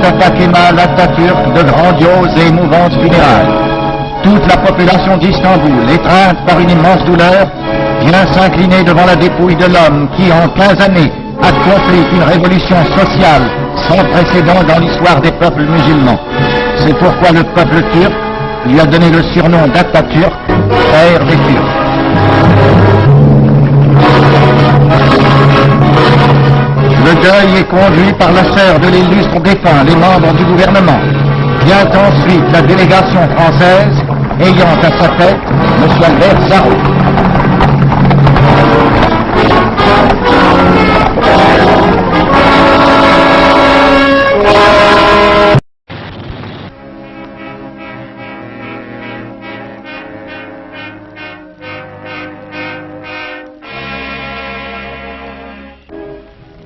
à Kemal Atatürk de grandioses et émouvantes funérailles. Toute la population d'Istanbul, étreinte par une immense douleur, vient s'incliner devant la dépouille de l'homme qui, en 15 années, a accompli une révolution sociale sans précédent dans l'histoire des peuples musulmans. C'est pourquoi le peuple turc lui a donné le surnom d'Atatürk, père des Turcs. Le deuil est conduit par la sœur de l'illustre défunt, les membres du gouvernement. Vient ensuite la délégation française, ayant à sa tête M. Albert Sarraut.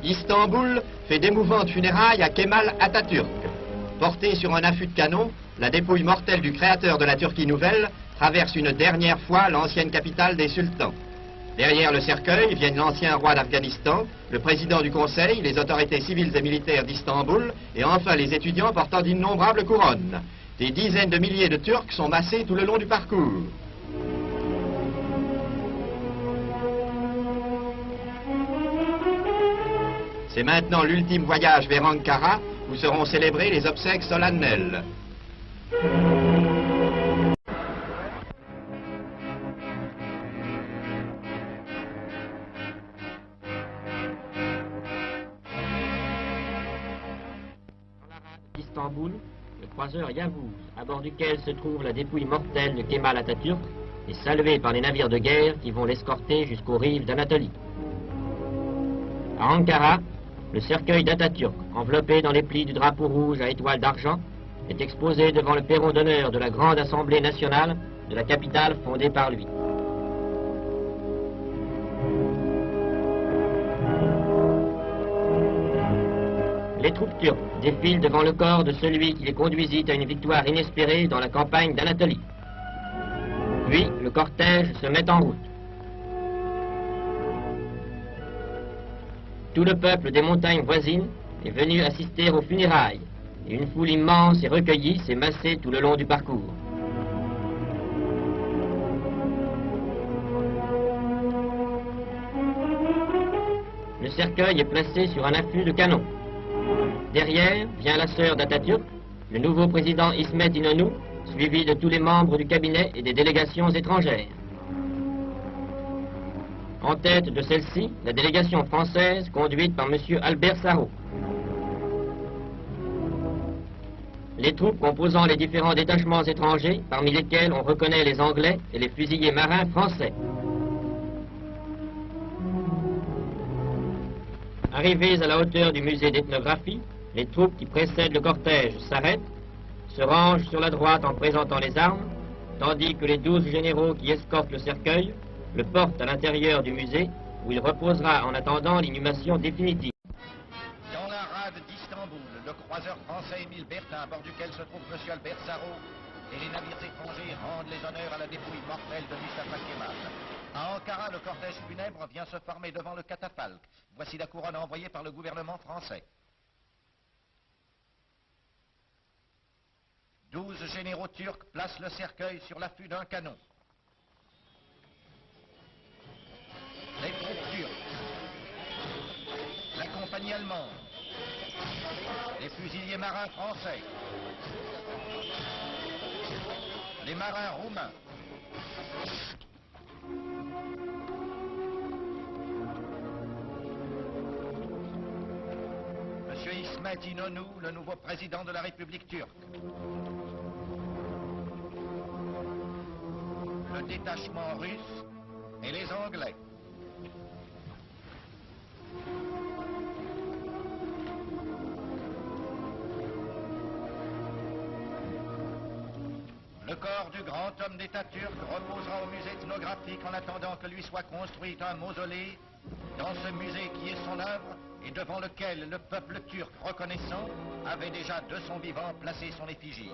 Istanbul fait d'émouvantes funérailles à Kemal Atatürk. Portée sur un affût de canon, la dépouille mortelle du créateur de la Turquie nouvelle traverse une dernière fois l'ancienne capitale des sultans. Derrière le cercueil viennent l'ancien roi d'Afghanistan, le président du conseil, les autorités civiles et militaires d'Istanbul et enfin les étudiants portant d'innombrables couronnes. Des dizaines de milliers de Turcs sont massés tout le long du parcours. C'est maintenant l'ultime voyage vers Ankara, où seront célébrées les obsèques solennelles. Istanbul, le croiseur Yavuz, à bord duquel se trouve la dépouille mortelle de Kemal Atatürk, est salué par les navires de guerre qui vont l'escorter jusqu'aux rives d'Anatolie. À Ankara, le cercueil d'Atatürk, enveloppé dans les plis du drapeau rouge à étoiles d'argent, est exposé devant le perron d'honneur de la grande assemblée nationale de la capitale fondée par lui. Les troupes turques défilent devant le corps de celui qui les conduisit à une victoire inespérée dans la campagne d'Anatolie. Puis, le cortège se met en route. Tout le peuple des montagnes voisines est venu assister aux funérailles, et une foule immense et recueillie s'est massée tout le long du parcours. Le cercueil est placé sur un affût de canon. Derrière vient la sœur d'Atatürk, le nouveau président İsmet İnönü, suivi de tous les membres du cabinet et des délégations étrangères. En tête de celle-ci, la délégation française conduite par M. Albert Sarraut. Les troupes composant les différents détachements étrangers, parmi lesquels on reconnaît les Anglais et les fusiliers marins français. Arrivés à la hauteur du musée d'ethnographie, les troupes qui précèdent le cortège s'arrêtent, se rangent sur la droite en présentant les armes, tandis que les 12 généraux qui escortent le cercueil le portent à l'intérieur du musée, où il reposera en attendant l'inhumation définitive. Dans la rade d'Istanbul, le croiseur français Émile Bertin, à bord duquel se trouve M. Albert Sarraut, et les navires étrangers rendent les honneurs à la dépouille mortelle de Mustafa Kemal. À Ankara, le cortège funèbre vient se former devant le catafalque. Voici la couronne envoyée par le gouvernement français. 12 généraux turcs placent le cercueil sur l'affût d'un canon. Les troupes turques, la compagnie allemande, les fusiliers marins français, les marins roumains, M. İsmet İnönü, le nouveau président de la République turque, le détachement russe et les Anglais. Le corps du grand homme d'État turc reposera au musée ethnographique en attendant que lui soit construit un mausolée dans ce musée qui est son œuvre et devant lequel le peuple turc reconnaissant avait déjà de son vivant placé son effigie.